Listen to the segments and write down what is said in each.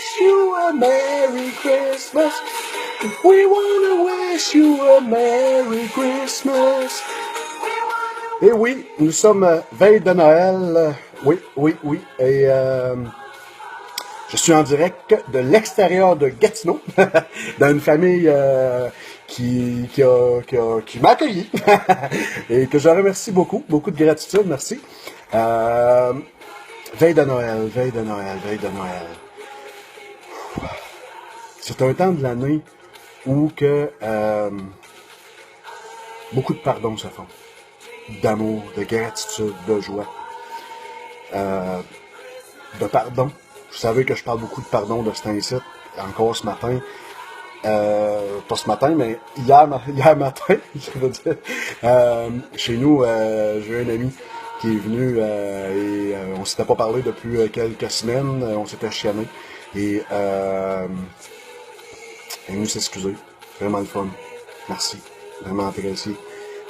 wish you a Merry Christmas. We wanna wish you a Merry Christmas. Et oui, nous sommes veille de Noël. Oui. Et je suis en direct de l'extérieur de Gatineau, dans une famille qui m'a accueilli et que je remercie beaucoup de gratitude, merci. Veille de Noël. C'est un temps de l'année où que beaucoup de pardons se font, d'amour, de gratitude, de joie, de pardon. Vous savez que je parle beaucoup de pardon de ce temps-ci, encore ce matin. Pas ce matin, mais hier matin, je veux dire. Chez nous, j'ai un ami qui est venu et on s'était pas parlé depuis quelques semaines. On s'était chicané. Et il nous s'excuser. Vraiment le fun. Merci. Vraiment apprécié.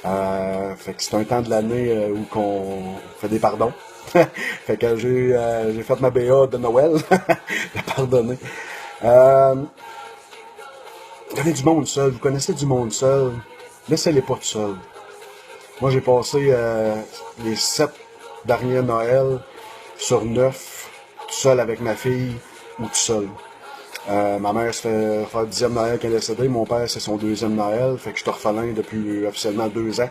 Fait que c'est un temps de l'année où qu'on fait des pardons. Fait que j'ai fait ma BA de Noël. De pardonner. Il y avait du monde seul. Vous connaissez du monde seul. Laissez-les pas tout seuls. Moi, j'ai passé les 7 derniers Noëls sur 9 tout seul avec ma fille ou tout seul. Ma mère se fait faire le 10e Noël qu'elle est décédée. Mon père, c'est son 2e Noël. Fait que je suis orphelin depuis officiellement 2 ans.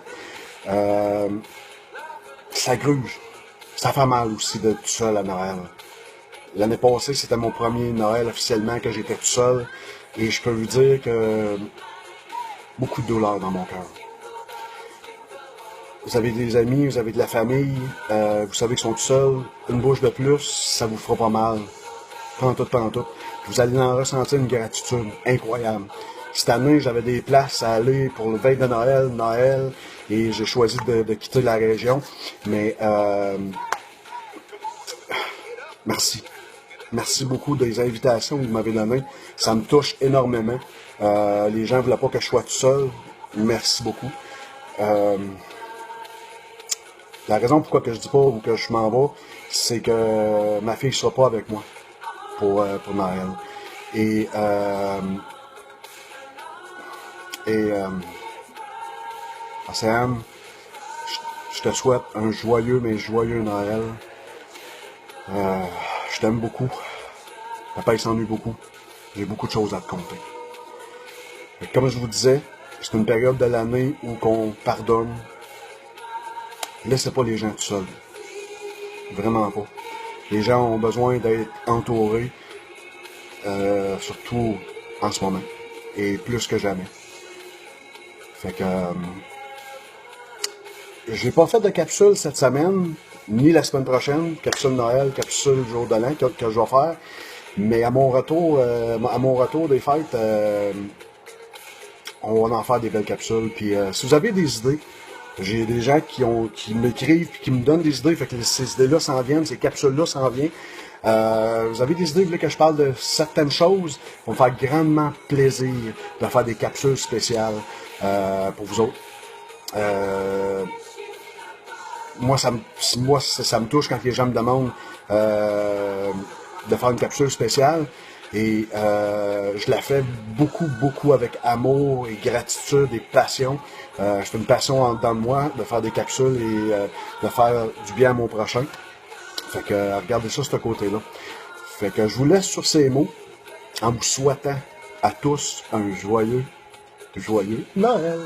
Ça gruge. Ça fait mal aussi d'être tout seul à Noël. L'année passée, c'était mon premier Noël officiellement que j'étais tout seul. Et je peux vous dire que beaucoup de douleur dans mon cœur. Vous avez des amis, vous avez de la famille, vous savez qu'ils sont tout seuls. Une bouche de plus, ça vous fera pas mal. Prends tout. Vous allez en ressentir une gratitude incroyable. Cette année, j'avais des places à aller pour le veille de Noël, et j'ai choisi de quitter la région. Mais merci. Merci beaucoup des invitations que vous m'avez données. Ça me touche énormément. Les gens ne voulaient pas que je sois tout seul. Merci beaucoup. La raison pourquoi que je dis pas ou que je m'en vais, c'est que ma fille ne sera pas avec moi pour Noël. Et Océane, je te souhaite un joyeux Noël. Je t'aime beaucoup. Papa, il s'ennuie beaucoup. J'ai beaucoup de choses à te conter. Et comme je vous disais, c'est une période de l'année où qu'on pardonne. Laissez pas les gens tout seuls. Vraiment pas. Les gens ont besoin d'être entourés, surtout en ce moment. Et plus que jamais. Fait que j'ai pas fait de capsule cette semaine, ni la semaine prochaine, capsule Noël, capsule jour de l'an que je vais faire. Mais à mon retour des fêtes, on va en faire des belles capsules. Puis si vous avez des idées, j'ai des gens qui m'écrivent et qui me donnent des idées. Fait que ces idées-là s'en viennent, ces capsules-là s'en viennent. Vous avez des idées, vous voulez que je parle de certaines choses, ça va me faire grandement plaisir de faire des capsules spéciales pour vous autres. Moi, ça me touche quand les gens me demandent de faire une capsule spéciale. Et je la fais beaucoup avec amour et gratitude et passion. Je fais une passion en dedans de moi de faire des capsules et de faire du bien à mon prochain. Fait que regardez ça, ce côté-là. Fait que je vous laisse sur ces mots en vous souhaitant à tous un joyeux Noël.